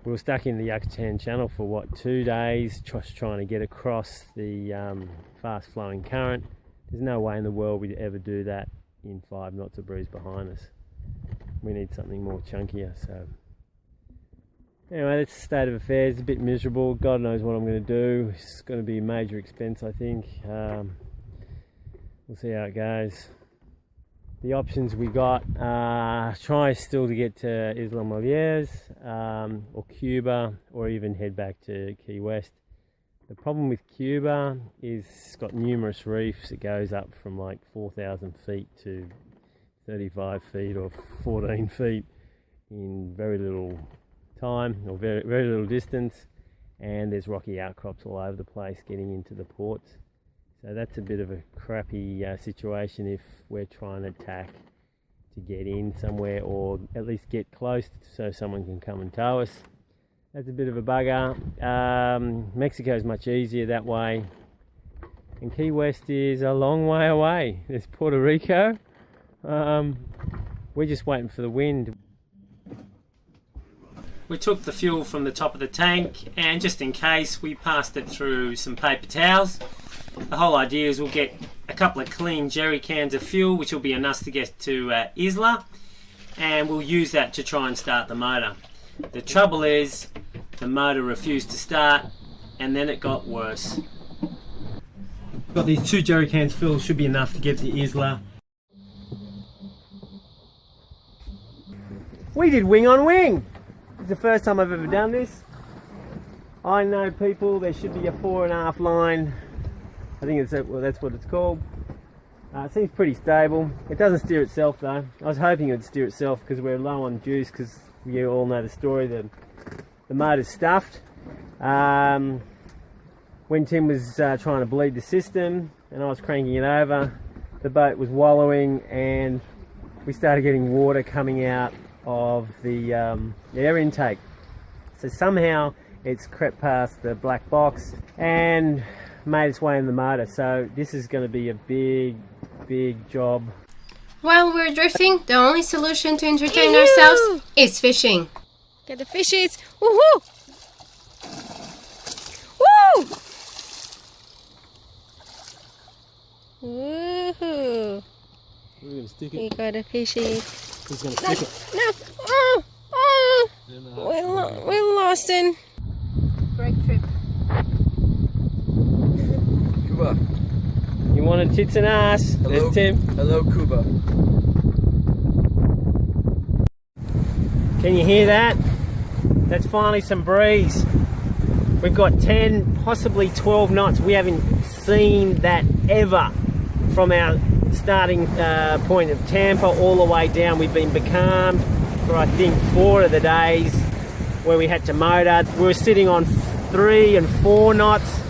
We were stuck in the Yucatan Channel for what, 2 days, just trying to get across the fast flowing current. There's no way in the world we'd ever do that in 5 knots of breeze behind us. We need something more chunkier. So anyway, that's the state of affairs. It's a bit miserable. God knows what I'm going to do. It's going to be a major expense, I think. We'll see how it goes. The options we got are try still to get to Isla Mulheres or Cuba, or even head back to Key West. The problem with Cuba is it's got numerous reefs. It goes up from like 4,000 feet to 35 feet or 14 feet in very little time, or very little distance, and there's rocky outcrops all over the place getting into the ports. So that's a bit of a crappy situation if we're trying to tack to get in somewhere, or at least get close so someone can come and tow us. That's a bit of a bugger. Mexico's much easier that way, and Key West is a long way away. There's Puerto Rico. We're just waiting for the wind. We took the fuel from the top of the tank, and just in case, we passed it through some paper towels. The whole idea is we'll get a couple of clean jerry cans of fuel, which will be enough to get to Isla, and we'll use that to try and start the motor. The trouble is the motor refused to start, and then it got worse. Got these 2 jerry cans filled, should be enough to get to Isla. We did wing on wing. It's the first time I've ever done this. I know people, there should be a 4.5 line. I think that's what it's called. It seems pretty stable. It doesn't steer itself though. I was hoping it would steer itself because we're low on juice, because you all know the story that the motor's stuffed. When Tim was trying to bleed the system and I was cranking it over, the boat was wallowing and we started getting water coming out of the air intake. So somehow it's crept past the black box and made its way in the motor. So this is going to be a big job. While we're drifting, the only solution to entertain ourselves is fishing. Get the fishies! Woohoo! Woo! Woohoo! We're going to stick it. We got a fishy. He's going to stick it. No! We're lost in. Break trip. Cuba. You wanted tits and ass. Hello, There's Tim. Hello, Cuba. Can you hear that? That's finally some breeze. We've got 10, possibly 12 knots. We haven't seen that ever from our starting point of Tampa all the way down. We've been becalmed for I think 4 of the days where we had to motor. We were sitting on 3 and 4 knots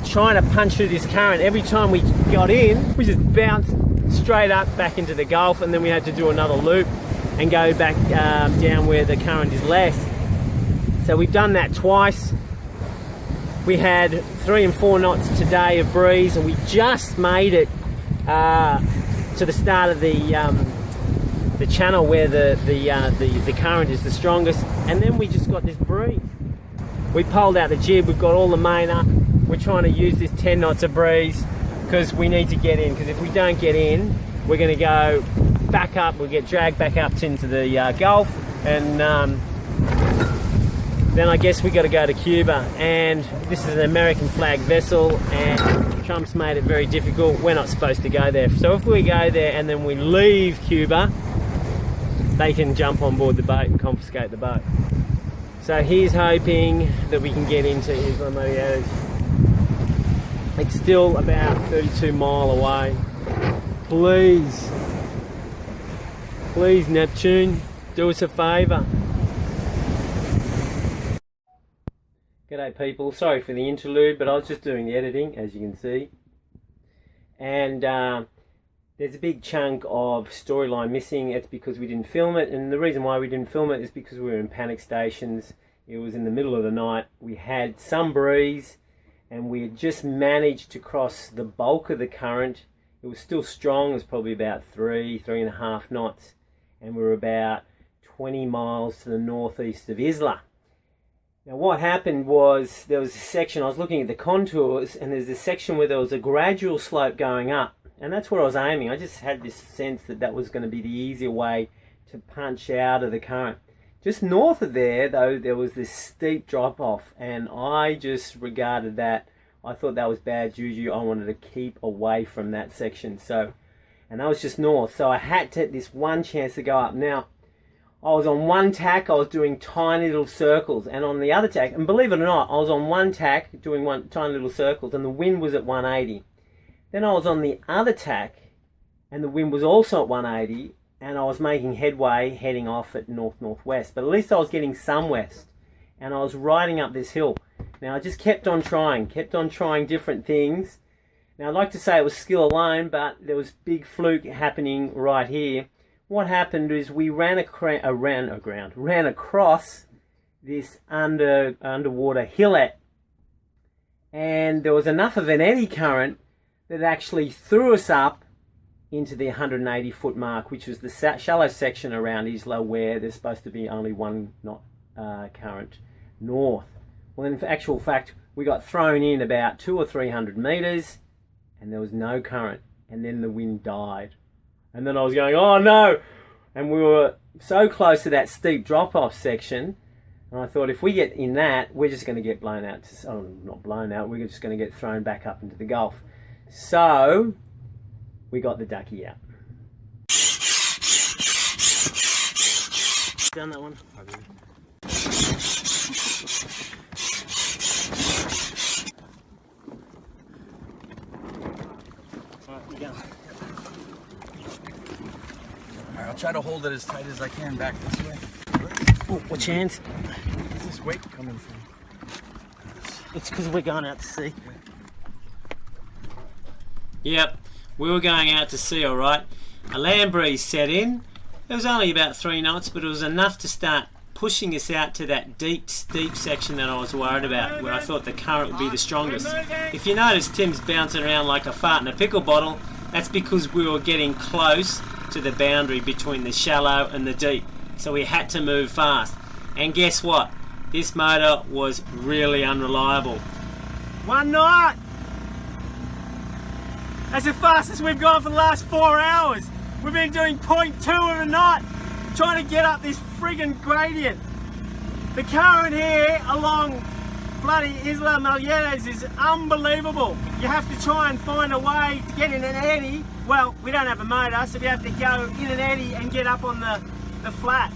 trying to punch through this current. Every time we got in, we just bounced straight up back into the Gulf, and then we had to do another loop and go back down where the current is less. So we've done that twice. We had 3 and 4 knots today of breeze, and we just made it to the start of the channel where the current is the strongest, and then we just got this breeze. We poled out the jib, we've got all the main up. We're trying to use this 10 knots of breeze because we need to get in, because if we don't get in, we're going to go back up, we'll get dragged back up into the Gulf, and then I guess we got to go to Cuba. And this is an American flag vessel, and Trump's made it very difficult. We're not supposed to go there. So if we go there and then we leave Cuba, they can jump on board the boat and confiscate the boat. So he's hoping that we can get into Isla Mulheres. It's still about 32 mile away. Please Neptune, do us a favour. G'day people, sorry for the interlude, but I was just doing the editing, as you can see. And there's a big chunk of storyline missing. It's because we didn't film it, and the reason why we didn't film it is because we were in panic stations. It was in the middle of the night. We had some breeze, and we had just managed to cross the bulk of the current. It was still strong. It was probably about 3.5 knots, and we were about 20 miles to the northeast of Isla. Now what happened was there was a section, I was looking at the contours, and there's a section where there was a gradual slope going up, and that's where I was aiming. I just had this sense that that was going to be the easier way to punch out of the current. Just north of there, though, there was this steep drop off, and I just regarded that. I thought that was bad juju. I wanted to keep away from that section. So, and that was just north. So I had to, this one chance to go up. Now, I was on one tack, I was doing tiny little circles, and on the other tack, and believe it or not, I was on one tack doing tiny little circles, and the wind was at 180. Then I was on the other tack, and the wind was also at 180, and I was making headway heading off at north-northwest, but at least I was getting some west, and I was riding up this hill. Now I just kept on trying different things. Now I'd like to say it was skill alone, but there was big fluke happening right here. What happened is we ran across this underwater hillet, and there was enough of an eddy current that actually threw us up into the 180 foot mark, which was the shallow section around Isla where there's supposed to be only 1 knot current north. Well, in actual fact, we got thrown in about 200 or 300 meters, and there was no current, and then the wind died. And then I was going, oh no! And we were so close to that steep drop-off section, and I thought if we get in that, we're just going to get blown out. Not blown out, we're just going to get thrown back up into the Gulf. So, we got the ducky out. Done that one? Alright, you go. Alright, I'll try to hold it as tight as I can back this way. Oh, watch your hands. Where's this weight coming from? It's because we're going out to sea. Yep, we were going out to sea, alright. A land breeze set in. It was only about 3 knots, but it was enough to start pushing us out to that deep, steep section that I was worried about, where I thought the current would be the strongest. If you notice Tim's bouncing around like a fart in a pickle bottle, that's because we were getting close to the boundary between the shallow and the deep. So we had to move fast. And guess what? This motor was really unreliable. 1 knot! That's the fastest we've gone for the last 4 hours. We've been doing 0.2 of a knot, trying to get up this friggin' gradient. The current here along bloody Isla Mulheres is unbelievable. You have to try and find a way to get in an eddy. Well, we don't have a motor, so we have to go in an eddy and get up on the flat.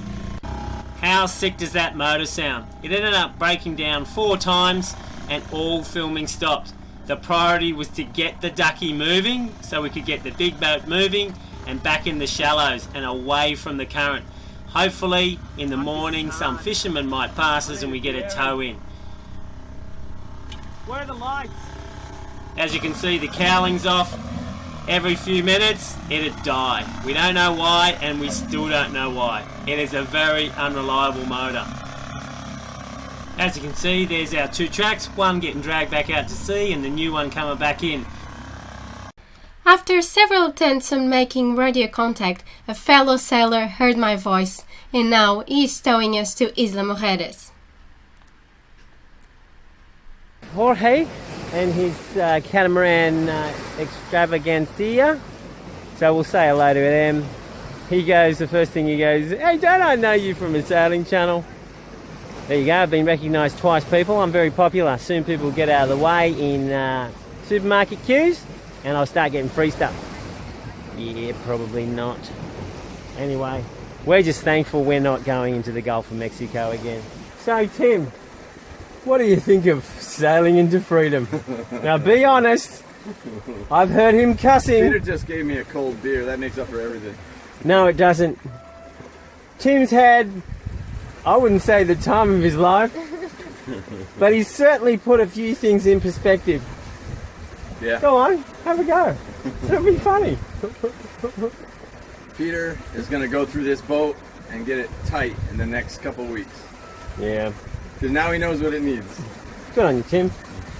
How sick does that motor sound? It ended up breaking down 4 times and all filming stopped. The priority was to get the ducky moving so we could get the big boat moving and back in the shallows and away from the current. Hopefully in the morning some fishermen might pass us and we get a tow in. Where are the lights? As you can see, the cowling's off. Every few minutes it'd die. We don't know why, and we still don't know why. It is a very unreliable motor. As you can see, there's our 2 tracks, one getting dragged back out to sea and the new one coming back in. After several attempts on making radio contact, a fellow sailor heard my voice, and now he is towing us to Isla Mulheres. Jorge and his catamaran extravaganza. So we'll say hello to them. He goes, the first thing he goes, hey, don't I know you from a sailing channel? There you go, I've been recognised twice, people. I'm very popular. Soon people will get out of the way in supermarket queues and I'll start getting free stuff. Yeah, probably not. Anyway, we're just thankful we're not going into the Gulf of Mexico again. So, Tim, what do you think of sailing into freedom? Now, be honest. I've heard him cussing. Peter just gave me a cold beer. That makes up for everything. No, it doesn't. Tim's had, I wouldn't say the time of his life, but he's certainly put a few things in perspective. Yeah. Go on, have a go. It'll be funny. Peter is going to go through this boat and get it tight in the next couple weeks. Yeah. Because now he knows what it needs. Good on you, Tim.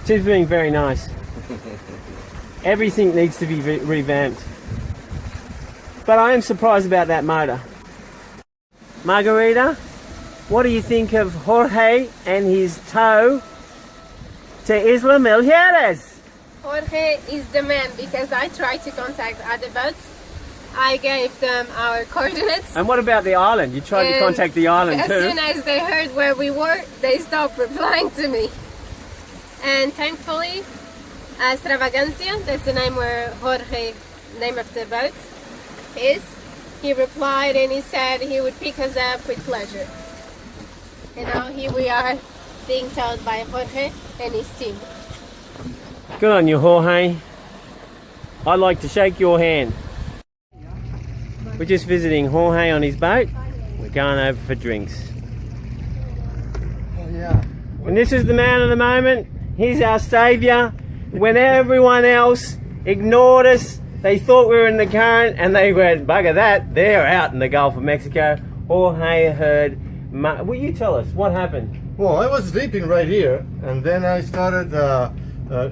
Tim's being very nice. Everything needs to be revamped. But I am surprised about that motor. Margarida, what do you think of Jorge and his tow to Isla Mulheres? Jorge is the man because I tried to contact other boats. I gave them our coordinates. And what about the island? You tried to contact the island too? As soon as they heard where we were, they stopped replying to me. And thankfully, Extravaganza, that's the name where Jorge, name of the boat, is. He replied and he said he would pick us up with pleasure. And now here we are being towed by Jorge and his team. Good on you, Jorge. I'd like to shake your hand. We're just visiting Jorge on his boat. We're going over for drinks. Yeah. And this is the man of the moment. He's our saviour. When everyone else ignored us, they thought we were in the current and they went, bugger that, they're out in the Gulf of Mexico. Jorge heard... Will you tell us what happened? Well, I was sleeping right here, and then I started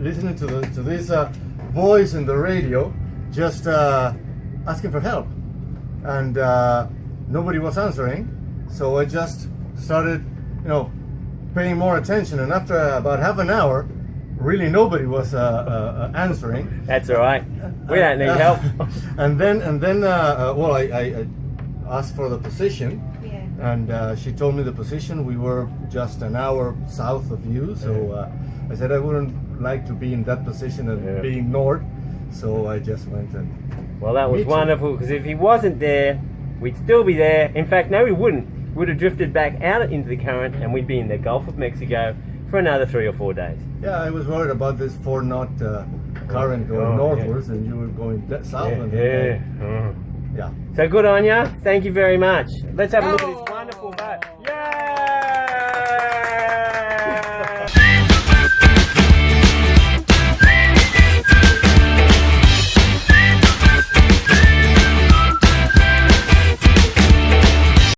listening to this voice in the radio, just asking for help, and nobody was answering. So I just started, paying more attention. And after about half an hour, really nobody was answering. That's all right. We don't need help. And then, I asked for the position. And she told me the position. We were just an hour south of you, so I said I wouldn't like to be in that position and be ignored. So I just went and... Well, that was wonderful, because if he wasn't there, we'd still be there. In fact, no, we wouldn't. We'd have drifted back out into the current, and we'd be in the Gulf of Mexico for another 3 or 4 days. Yeah, I was worried about this 4-knot current going northwards, and you were going south. Yeah. So good on ya. Thank you very much. Let's have a look